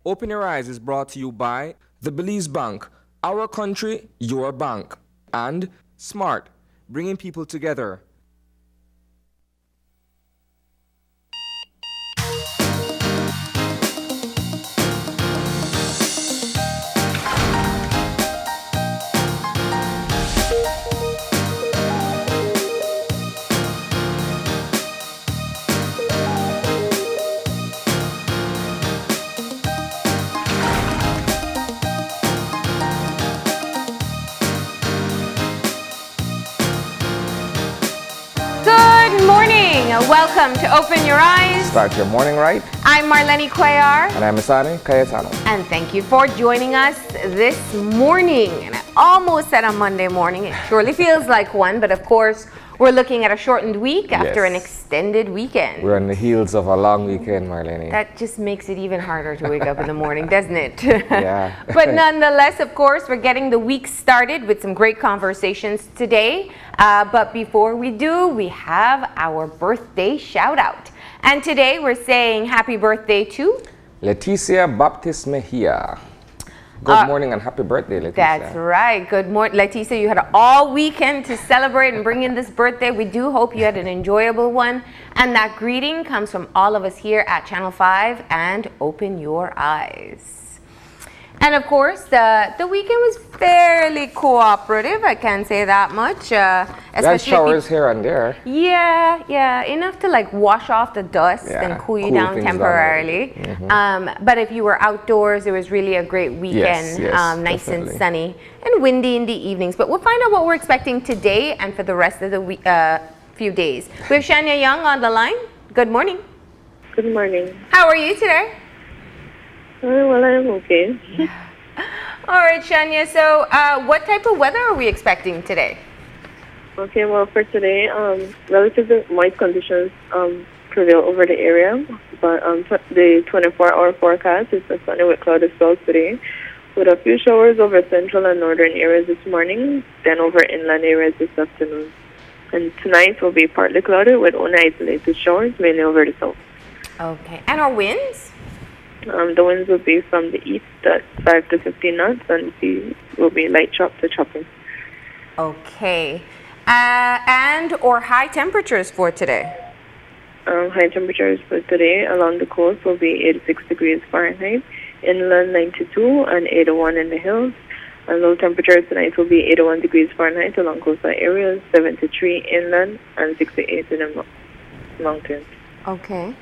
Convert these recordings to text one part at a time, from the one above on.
Open Your Eyes is brought to you by the Belize Bank, our country, your bank, and Smart, bringing people together. Good morning. Welcome to Open Your Eyes. Start your morning right. I'm Marlene Cuellar. And I'm Asani Cayetano. And thank you for joining us this morning. And I almost said a Monday morning. It surely feels like one, but of course, we're looking at a shortened week after an extended weekend. We're on the heels of a long weekend, Marlene. That just makes it even harder to wake up in the morning, doesn't it? Yeah. But nonetheless, of course, we're getting the week started with some great conversations today. But before we do, we have our birthday shout out. And today we're saying happy birthday to Leticia Baptist Mejia. Good morning and happy birthday, Leticia. That's right. Good morning, Leticia. You had all weekend to celebrate and bring in this birthday. We do hope you had an enjoyable one. And that greeting comes from all of us here at Channel 5 and Open Your Eyes. And of course, the weekend was fairly cooperative. I can't say that much. Especially showers here and there. Yeah, enough to like wash off the dust and cool you down temporarily. But if you were outdoors, it was really a great weekend. Nice definitely. And sunny and windy in the evenings. But we'll find out what we're expecting today and for the rest of the week, few days. We have Shania Young on the line. Good morning. Good morning. How are you today? Well, I'm okay. All right, Shania. So, what type of weather are we expecting today? Okay, well, for today, relatively moist conditions prevail over the area, but the 24-hour forecast is for sunny with cloudy spells today, with a few showers over central and northern areas this morning, then over inland areas this afternoon. And tonight will be partly cloudy with only isolated showers, mainly over the south. Okay, and our winds? The winds will be from the east at 5 to 15 knots, and the sea will be light chop to chopping. Okay. And or high temperatures for today? High temperatures for today along the coast will be 86 degrees Fahrenheit, inland 92 and 81 in the hills. And low temperatures tonight will be 81 degrees Fahrenheit along coastal areas, 73 inland, and 68 in the mountains. Okay.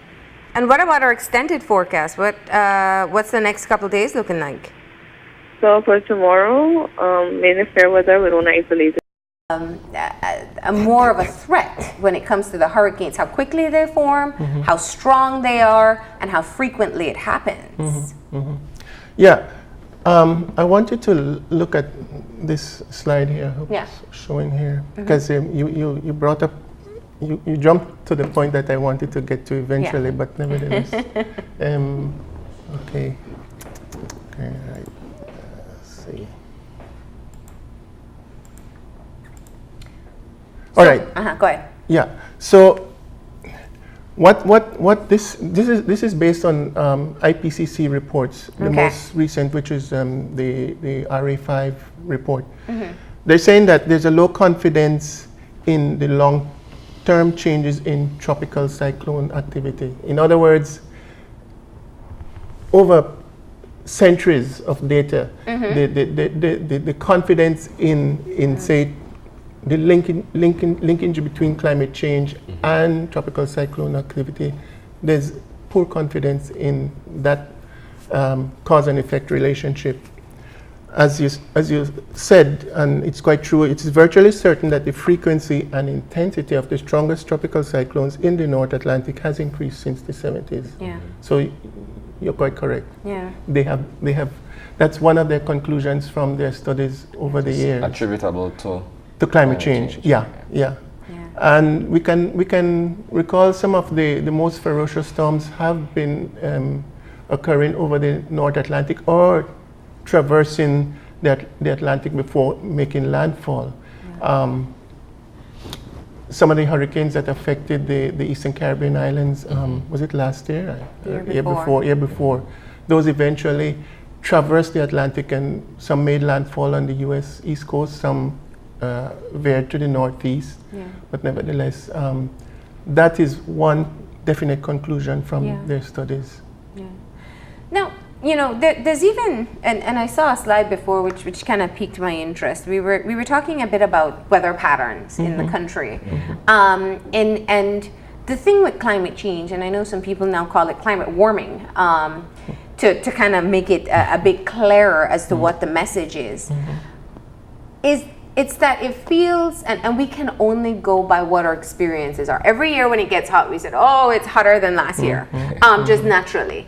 And what about our extended forecast? What's the next couple of days looking like? So for tomorrow, mainly fair weather with only isolated. More of a threat when it comes to the hurricanes, how quickly they form, how strong they are, and how frequently it happens. Yeah, I want you to look at this slide here, showing here, because you brought up, you jumped to the point that I wanted to get to eventually, but nevertheless. Okay, right. Let's see. All right. Go ahead. Yeah. So, what this is based on IPCC reports. The most recent, which is the RA5 report. They're saying that there's a low confidence in the long-term changes in tropical cyclone activity. In other words, over centuries of data, the confidence in say the linkage between climate change and tropical cyclone activity, there's poor confidence in that cause and effect relationship. As you said, and it's quite true, it's virtually certain that the frequency and intensity of the strongest tropical cyclones in the North Atlantic has increased since the 70s. Yeah. So you're quite correct. Yeah. They have. That's one of their conclusions from their studies over the years. Attributable to climate change. Yeah. And we can recall some of the most ferocious storms have been occurring over the North Atlantic or traversing the Atlantic before making landfall. Some of the hurricanes that affected the Eastern Caribbean islands, was it last year? Year before. Those eventually traversed the Atlantic, and some made landfall on the U.S. East Coast, some veered to the Northeast. Yeah. But nevertheless, that is one definite conclusion from Yeah. their studies. Yeah. Now, there's even, and I saw a slide before which kind of piqued my interest. We were talking a bit about weather patterns in the country, and the thing with climate change, and I know some people now call it climate warming, to kind of make it a bit clearer as to what the message is it's that it feels, and we can only go by what our experiences are. Every year when it gets hot, we said, oh, it's hotter than last year, just naturally.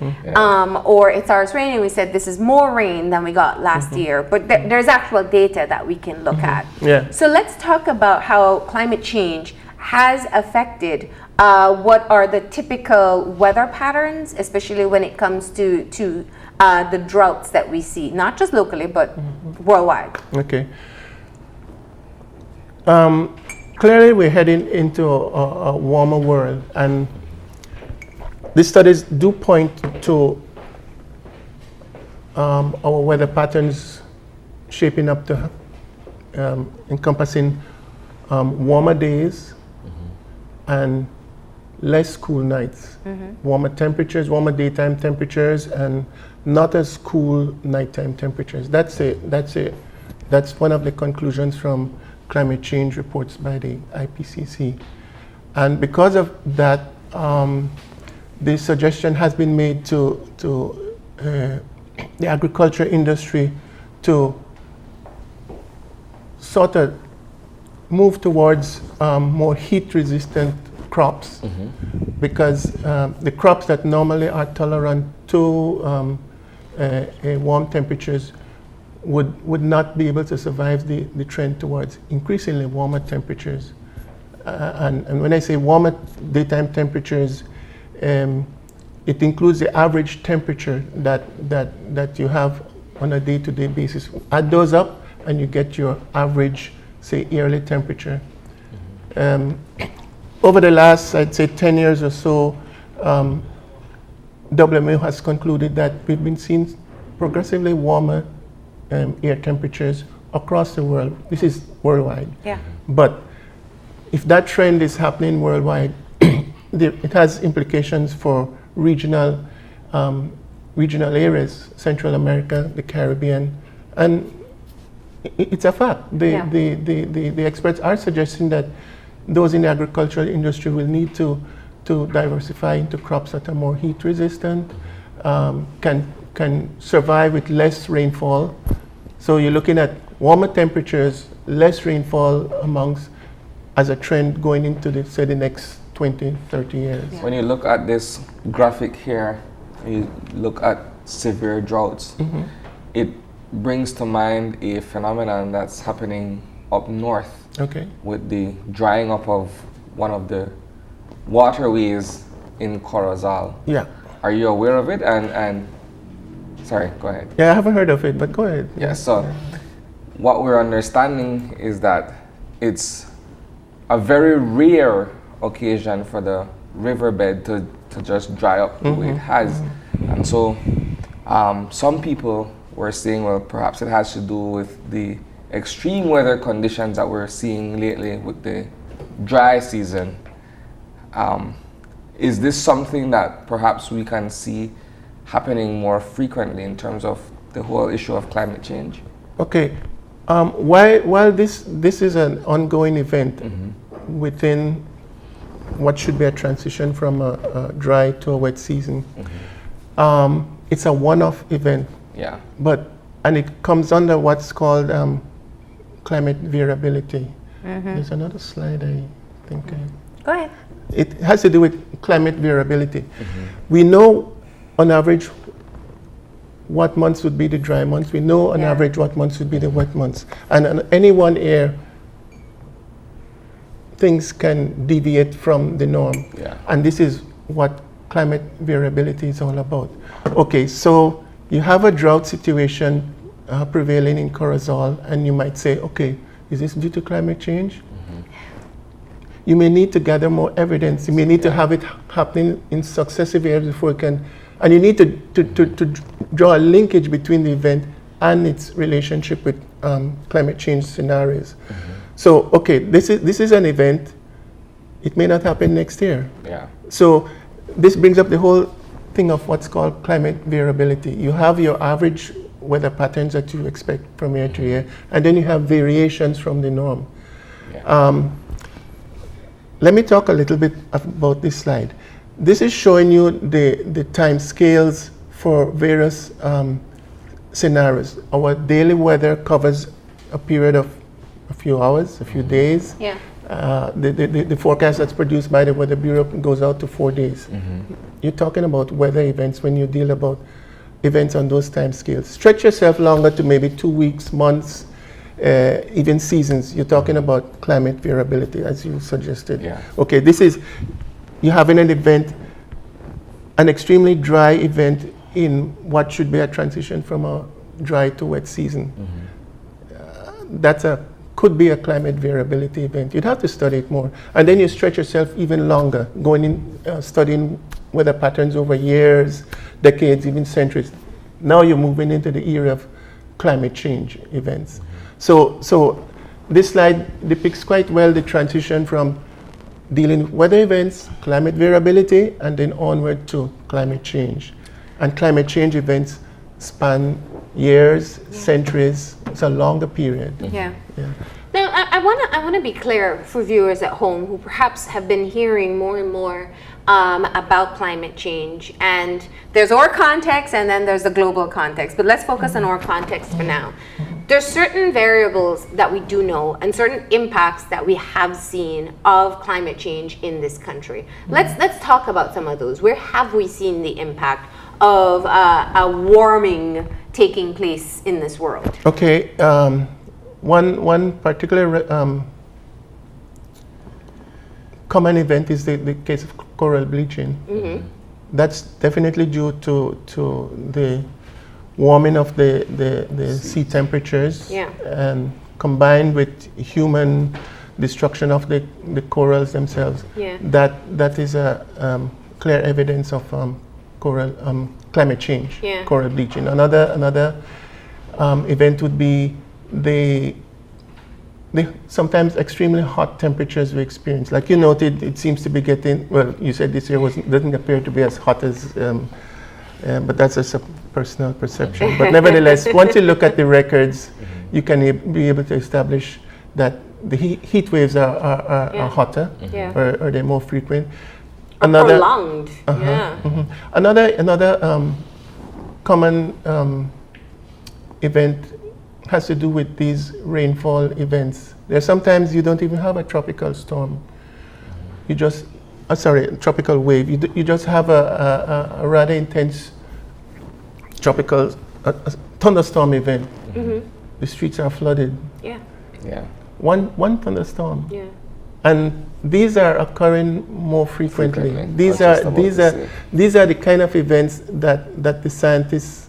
Or it starts raining, we said, this is more rain than we got last year. But there's actual data that we can look at. Yeah. So let's talk about how climate change has affected what are the typical weather patterns, especially when it comes to the droughts that we see, not just locally, but worldwide. Okay. Clearly, we're heading into a warmer world, and these studies do point to our weather patterns shaping up to encompassing warmer days and less cool nights, warmer temperatures, warmer daytime temperatures, and not as cool nighttime temperatures. That's one of the conclusions from climate change reports by the IPCC. And because of that, the suggestion has been made to the agriculture industry to sort of move towards more heat-resistant crops, because the crops that normally are tolerant to warm temperatures would not be able to survive the trend towards increasingly warmer temperatures. And when I say warmer daytime temperatures, it includes the average temperature that you have on a day-to-day basis. Add those up and you get your average, say, yearly temperature. Over the last, I'd say, 10 years or so, WMO has concluded that we've been seeing progressively warmer air temperatures across the world. This is worldwide. Yeah. But if that trend is happening worldwide, it has implications for regional areas, Central America, the Caribbean, and it's a fact. The experts are suggesting that those in the agricultural industry will need to diversify into crops that are more heat resistant, can survive with less rainfall. So you're looking at warmer temperatures, less rainfall as a trend going into the next 20, 30 years. When you look at this graphic here, you look at severe droughts, it brings to mind a phenomenon that's happening up north. Okay. With the drying up of one of the waterways in Corozal. Yeah. Are you aware of it? And sorry, go ahead. Yeah, I haven't heard of it, but go ahead. Yeah, so what we're understanding is that it's a very rare occasion for the riverbed to just dry up the way it has. And so some people were saying, well, perhaps it has to do with the extreme weather conditions that we're seeing lately with the dry season. Is this something that perhaps we can see happening more frequently in terms of the whole issue of climate change? Okay. While this is an ongoing event within what should be a transition from a dry to a wet season, it's a one-off event. Yeah. And it comes under what's called climate variability. There's another slide, I think. Go ahead. It has to do with climate variability. We know on average what months would be the dry months. We know on average what months would be the wet months. And on any one year, things can deviate from the norm. Yeah. And this is what climate variability is all about. Okay, so you have a drought situation prevailing in Corozal, and you might say, okay, is this due to climate change? you may need to gather more evidence. You may need to have it happening in successive years before it can, and you need to draw a linkage between the event and its relationship with climate change scenarios. So, okay, this is an event. It may not happen next year. Yeah. So this brings up the whole thing of what's called climate variability. You have your average weather patterns that you expect from year to year, and then you have variations from the norm. Yeah. Let me talk a little bit about this slide. This is showing you the time scales for various scenarios. Our daily weather covers a period of a few hours, a few days. Yeah. The forecast that's produced by the Weather Bureau goes out to 4 days. You're talking about weather events when you deal about events on those time scales. Stretch yourself longer to maybe 2 weeks, months, even seasons. You're talking about climate variability, as you suggested. Yeah. Okay, this is, you're having an event, an extremely dry event in what should be a transition from a dry to wet season. Could be a climate variability event. You'd have to study it more. And then you stretch yourself even longer, going in, studying weather patterns over years, decades, even centuries. Now you're moving into the era of climate change events. So this slide depicts quite well the transition from dealing with weather events, climate variability, and then onward to climate change. And climate change events span years, centuries. It's a longer period. Yeah. Now, I want to be clear for viewers at home who perhaps have been hearing more and more about climate change. And there's our context and then there's the global context. But let's focus on our context for now. There's certain variables that we do know and certain impacts that we have seen of climate change in this country. Let's talk about some of those. Where have we seen the impact of a warming taking place in this world? Okay. One particular common event is the case of coral bleaching. That's definitely due to the warming of the sea temperatures, and combined with human destruction of the corals themselves. That is a clear evidence of coral climate change, coral bleaching. Another event would be the sometimes extremely hot temperatures we experience. Like you noted, it seems to be getting, well, you said this year doesn't appear to be as hot as, but that's just a personal perception. But nevertheless, once you look at the records, you can be able to establish that the heat waves are hotter, or they're more frequent. Prolonged. Another common event has to do with these rainfall events. There's sometimes you don't even have a tropical storm. You just, tropical wave. You just have a rather intense tropical thunderstorm event. The streets are flooded. One thunderstorm. And these are occurring more frequently. These are the kind of events that the scientists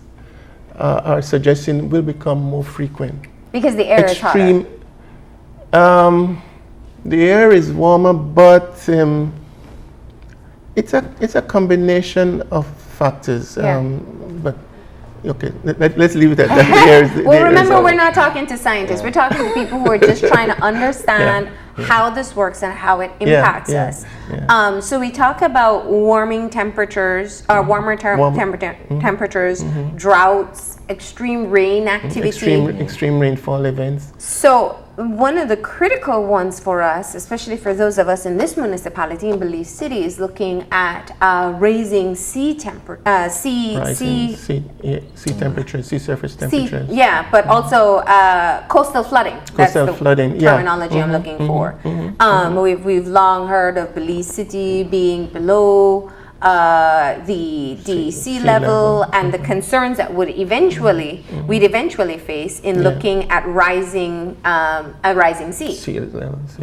are suggesting will become more frequent. Because the air is hotter. The air is warmer, but it's a combination of factors. But okay, let's leave it at that. Well, remember, we're not talking to scientists. We're talking to people who are just trying to understand how this works and how it impacts us. So we talk about warming temperatures, warmer temperatures, droughts, extreme rain activity. Extreme rainfall events. So one of the critical ones for us, especially for those of us in this municipality in Belize City, is looking at raising sea temperatures, sea surface temperatures. But also coastal flooding. That's the terminology I'm looking for. We've long heard of Belize City being below the sea level and the concerns that we'd eventually face in looking at rising sea. Sea levels,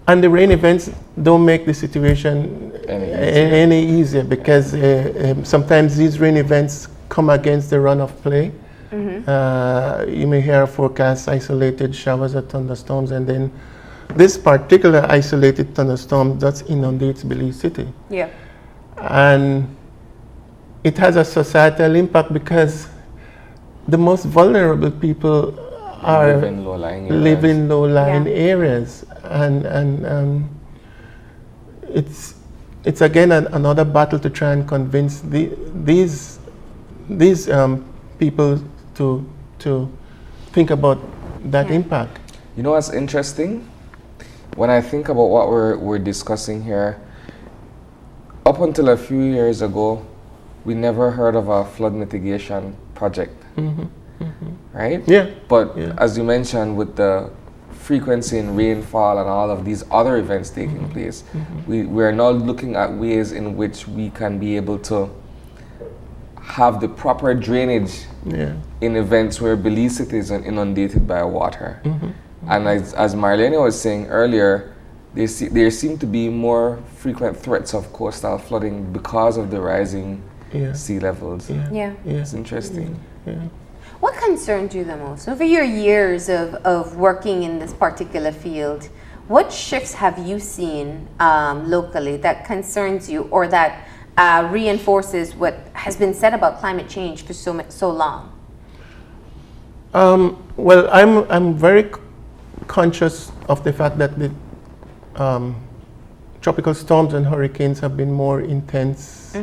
and the rain events don't make the situation any easier because sometimes these rain events come against the run of play. You may hear forecasts, isolated showers or thunderstorms, and then this particular isolated thunderstorm that inundates Belize City. Yeah. And it has a societal impact because the most vulnerable people are live in low-lying areas. live in low-lying Yeah. areas, and it's again another battle to try and convince these people to think about that Yeah. impact. You know what's interesting? When I think about what we're discussing here, up until a few years ago, we never heard of a flood mitigation project, right? Yeah. But Yeah. as you mentioned, with the frequency in rainfall and all of these other events taking place, we are now looking at ways in which we can be able to have the proper drainage Yeah. in events where Belize City is inundated by water. And as Marlene was saying earlier, there seem to be more frequent threats of coastal flooding because of the rising Yeah. sea levels. Yeah. Yeah. Yeah. It's interesting. Yeah. What concerns you the most? Over your years of working in this particular field, what shifts have you seen locally that concerns you or that reinforces what has been said about climate change for so long? Well, I'm very conscious of the fact that the tropical storms and hurricanes have been more intense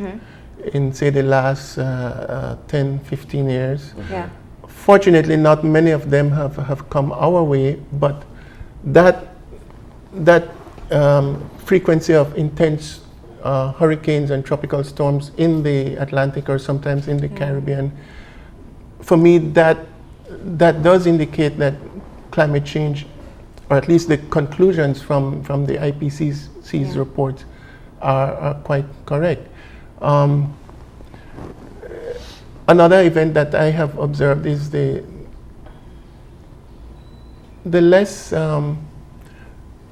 in, say, the last 10, 15 years. Yeah. Fortunately, not many of them have come our way, but that frequency of intense hurricanes and tropical storms in the Atlantic or sometimes in the Caribbean, for me, that does indicate that climate change, or at least the conclusions from the IPCC's report, are quite correct. Another event that I have observed is the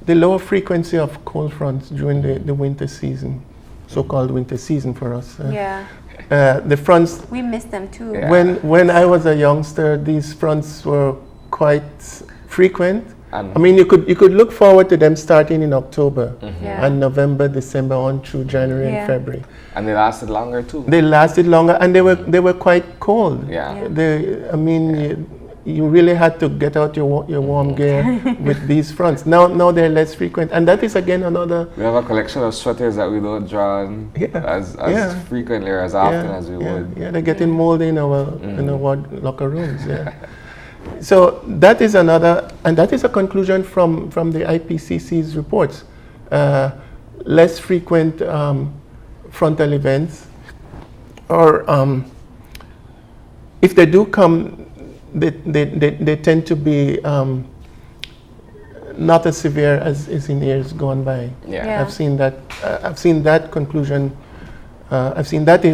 lower frequency of cold fronts during the winter season, so-called winter season for us. Yeah. The fronts, We miss them too. Yeah. when I was a youngster, these fronts were quite frequent. And I mean, you could look forward to them starting in October Yeah. and November, December on through January Yeah. and February. and they lasted longer too. They lasted longer, and they were quite cold. Yeah. I mean, you really had to get out your warm gear with these fronts. Now they're less frequent, and that is again another. We have a collection of sweaters that we don't draw on Yeah. as Yeah. frequently or as often as we yeah, would. Yeah, they're getting moldy in our locker rooms. Yeah. So that is another, and that is a conclusion from the IPCC's reports. Less frequent frontal events, or if they do come, they tend to be not as severe as is in years gone by. Yeah. Yeah. I've seen that. I've seen that conclusion. I've seen that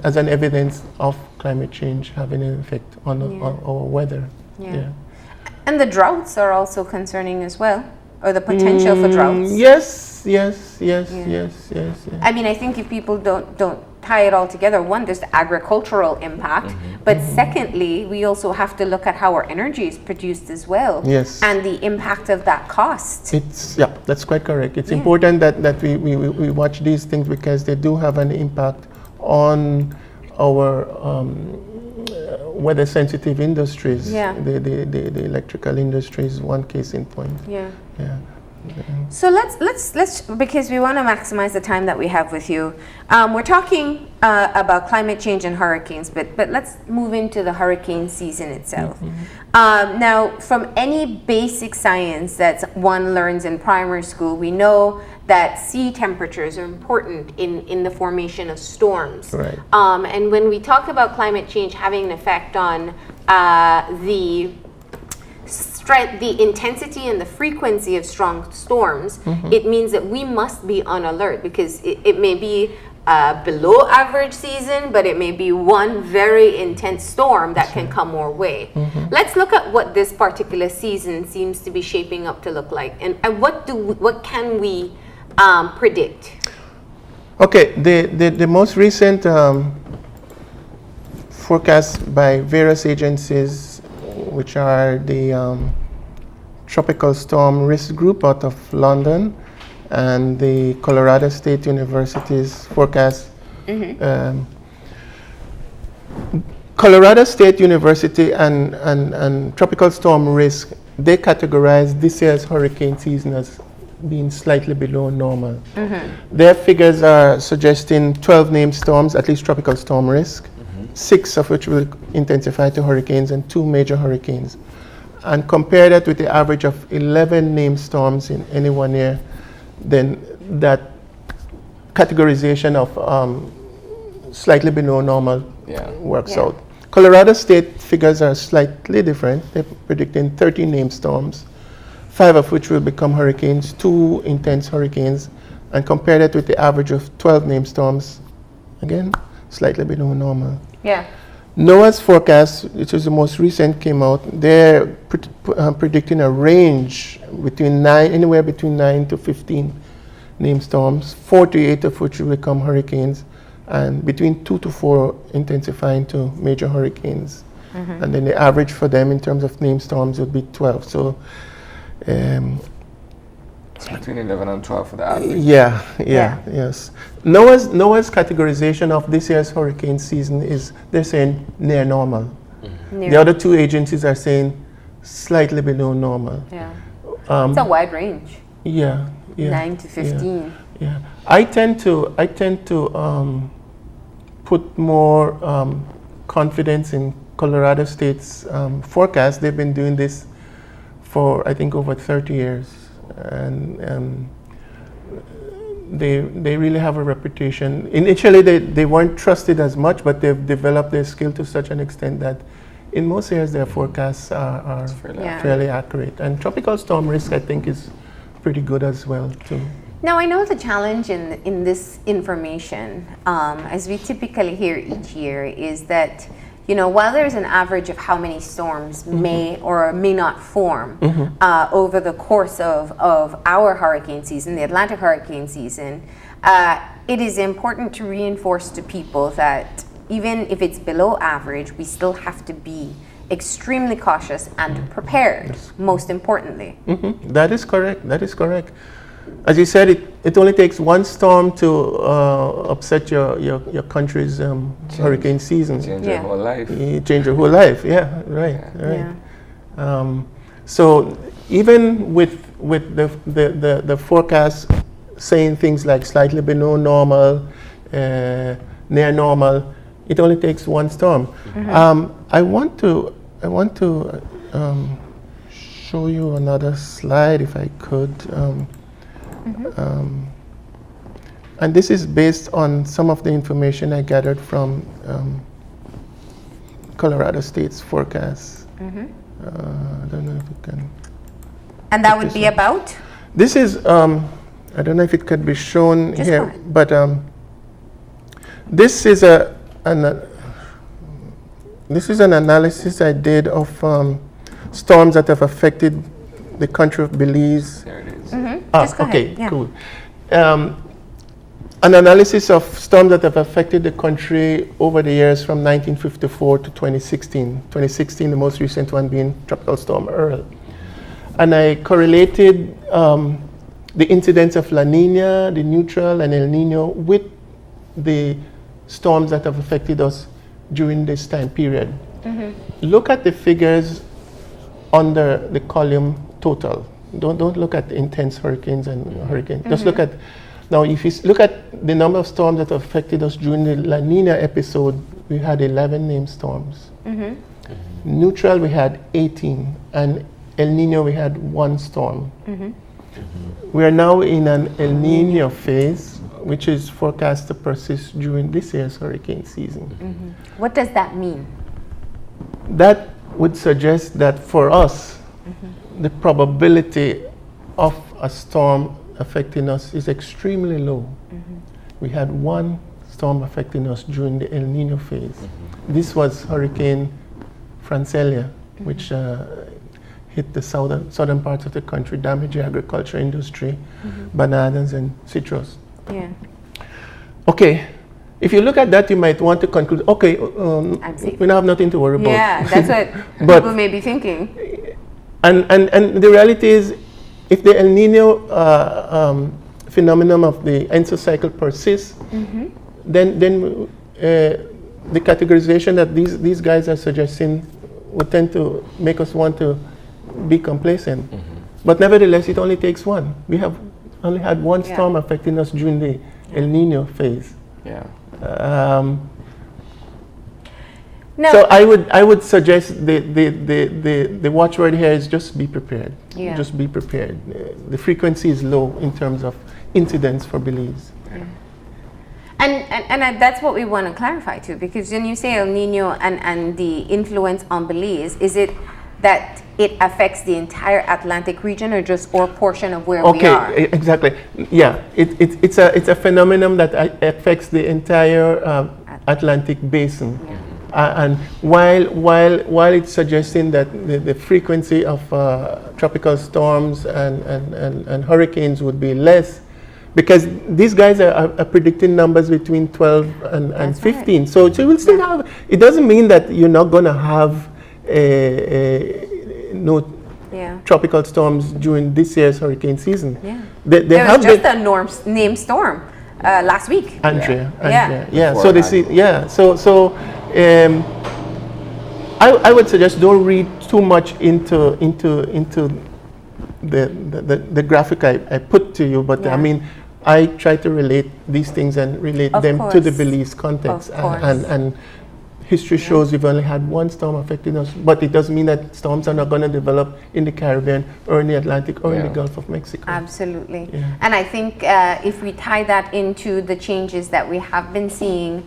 as an evidence of climate change having an effect on our weather. Yeah. And the droughts are also concerning as well, or the potential for droughts. Yes. I mean, I think if people don't tie it all together, one, there's the agricultural impact, but secondly, we also have to look at how our energy is produced as well. Yes. And the impact of that cost. That's quite correct. It's important that we watch these things because they do have an impact on our weather-sensitive industries. Yeah. The electrical industry is one case in point. Yeah. Yeah. So let's because we want to maximize the time that we have with you. We're talking about climate change and hurricanes, but let's move into the hurricane season itself. Now, from any basic science that one learns in primary school, we know that sea temperatures are important in the formation of storms. Right. And when we talk about climate change having an effect on the intensity and the frequency of strong storms, it means that we must be on alert because it may be below average season, but it may be one very intense storm that can come our way. Let's look at what this particular season seems to be shaping up to look like, and what can we predict? Okay. The most recent forecast by various agencies, which are the Tropical Storm Risk Group out of London and the Colorado State University's forecast. Colorado State University and Tropical Storm Risk, they categorize this year's hurricane season as being slightly below normal. Their figures are suggesting 12 named storms, at least tropical storm risk, 6 of which will intensify to hurricanes and 2 major hurricanes. And compare that with the average of 11 named storms in any one year, then that categorization of slightly below normal works out. Colorado State figures are slightly different. They're predicting 13 named storms, 5 of which will become hurricanes, 2 intense hurricanes, and compare that with the average of 12 named storms, again, slightly below normal. Yeah. NOAA's forecast, which is the most recent, came out. They're predicting a range between anywhere between 9 to 15 named storms, 4 to 8 of which will become hurricanes, and between 2 to 4 intensifying to major hurricanes. And then the average for them in terms of named storms would be 12. So it's between 11 and 12 for the average. Yes. NOAA's categorization of this year's hurricane season is, they're saying near normal. The other 2 agencies are saying slightly below normal. It's a wide range. 9 to 15. I tend to put more confidence in Colorado State's forecast. They've been doing this for, I think, over 30 years. And they really have a reputation. Initially, they weren't trusted as much, but they've developed their skill to such an extent that in most areas their forecasts are fairly accurate. And tropical storm risk, I think, is pretty good as well, too. Now, I know the challenge in this information, as we typically hear each year, is that, while there's an average of how many storms may or may not form over the course of our hurricane season, the Atlantic hurricane season, it is important to reinforce to people that even if it's below average, we still have to be extremely cautious and prepared, most importantly. That is correct. As you said, it only takes one storm to upset your country's hurricane season. Change your whole life. You change your whole life. Right. So even with the forecast saying things like slightly below normal, near normal, it only takes one storm. I want to show you another slide if I could. And this is based on some of the information I gathered from Colorado State's forecast. I don't know if it can. And that would be about? This is, I don't know if it could be shown Just here, but this is an analysis I did of storms that have affected the country of Belize. There it is. Just go okay, ahead. cool. An analysis of storms that have affected the country over the years from 1954 to 2016. 2016, the most recent one being Tropical Storm Earl. And I correlated the incidence of La Nina, the neutral, and El Nino with the storms that have affected us during this time period. Look at the figures under the column total. Don't look at intense hurricanes and hurricanes. Just look at, now if you look at the number of storms that affected us during the La Nina episode, we had 11 named storms. Neutral, we had 18, and El Nino, we had 1 storm. We are now in an El Nino phase, which is forecast to persist during this year's hurricane season. What does that mean? That would suggest that for us, the probability of a storm affecting us is extremely low. We had 1 storm affecting us during the El Nino phase. This was Hurricane Francelia, which hit the southern parts of the country, damaged the agriculture industry, bananas and citrus. Okay, if you look at that, you might want to conclude, okay, we don't have nothing to worry about. Yeah, that's what But- people may be thinking. And the reality is, if the El Nino phenomenon of the Enso cycle persists, then the categorization that these guys are suggesting would tend to make us want to be complacent. But nevertheless, it only takes one. We have only had one storm affecting us during the El Nino phase. Yeah. No. So I would suggest the watchword here is just be prepared. Yeah. Just be prepared. The frequency is low in terms of incidents for Belize. And that's what we want to clarify too, because when you say El Nino and the influence on Belize, is it that it affects the entire Atlantic region or portion of where we are? Okay, exactly. Yeah, it's a phenomenon that affects the entire Atlantic basin. Yeah. And while it's suggesting that the frequency of tropical storms and hurricanes would be less, because these guys are predicting numbers between 12 and 15. Right. So you will still have, it doesn't mean that you're not going to have no tropical storms during this year's hurricane season. Yeah. There was just a named storm last week. Andrea. Before So they see. Yeah. So I would suggest don't read too much into the graphic I put to you, but I mean, I try to relate these things and relate them to the Belize context. And history shows we've only had one storm affecting us, but it doesn't mean that storms are not going to develop in the Caribbean or in the Atlantic or in the Gulf of Mexico. Absolutely. Yeah. And I think if we tie that into the changes that we have been seeing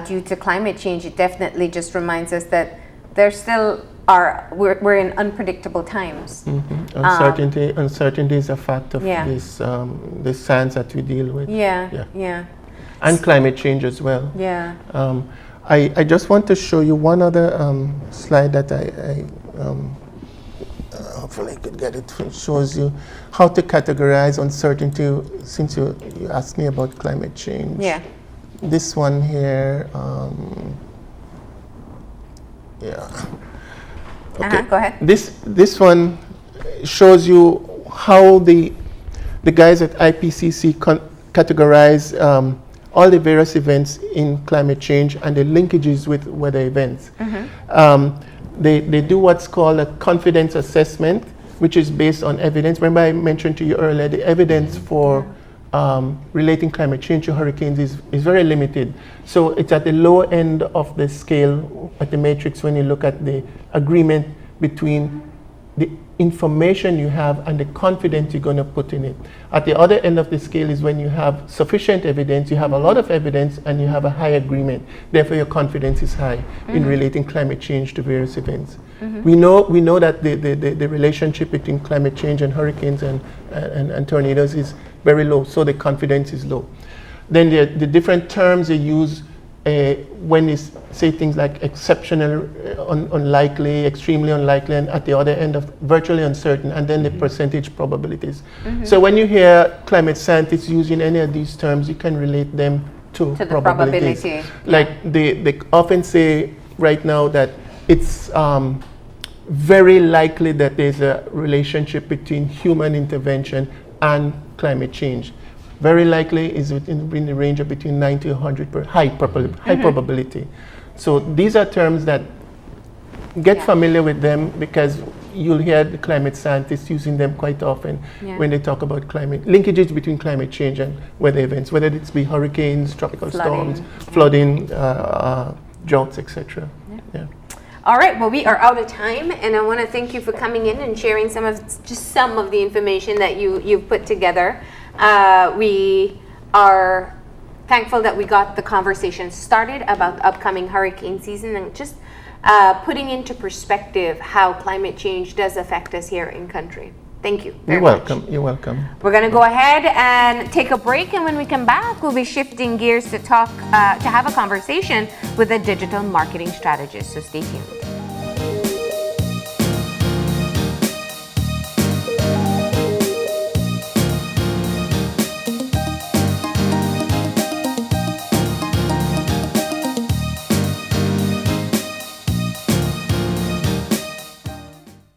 due to climate change, it definitely just reminds us that there still we're in unpredictable times. Uncertainty is a fact of this science that we deal with. Yeah. And climate change as well. Yeah. I just want to show you one other slide that I hopefully I could get it. It shows you how to categorize uncertainty, since you asked me about climate change. Yeah. This one here, Okay. Go ahead. This one shows you how the guys at IPCC categorize all the various events in climate change and the linkages with weather events. They do what's called a confidence assessment, which is based on evidence. Remember I mentioned to you earlier, the evidence for relating climate change to hurricanes is very limited. So it's at the lower end of the scale at the matrix when you look at the agreement between the information you have and the confidence you're going to put in it. At the other end of the scale is when you have sufficient evidence, you have a lot of evidence, and you have a high agreement. Therefore, your confidence is high in relating climate change to various events. We know that the relationship between climate change and hurricanes and tornadoes is very low, so the confidence is low. Then the different terms they use when you say things like exceptional, unlikely, extremely unlikely, and at the other end of virtually uncertain, and then the percentage probabilities. So when you hear climate scientists using any of these terms, you can relate them to the probabilities. probability. Like they often say right now that it's very likely that there's a relationship between human intervention and climate change. Very likely is in the range of between 90 to 100 high probability. So these are terms that get familiar with them, because you'll hear the climate scientists using them quite often when they talk about climate linkages between climate change and weather events, whether it's be hurricanes, tropical storms, flooding, droughts, etc. All right, well, we are out of time, and I want to thank you for coming in and sharing some of the information that you've put together. We are thankful that we got the conversation started about the upcoming hurricane season, and just putting into perspective how climate change does affect us here in country. Thank you very much. You're welcome. We're going to go ahead and take a break, and when we come back, we'll be shifting gears to talk, to have a conversation with a digital marketing strategist. So stay tuned.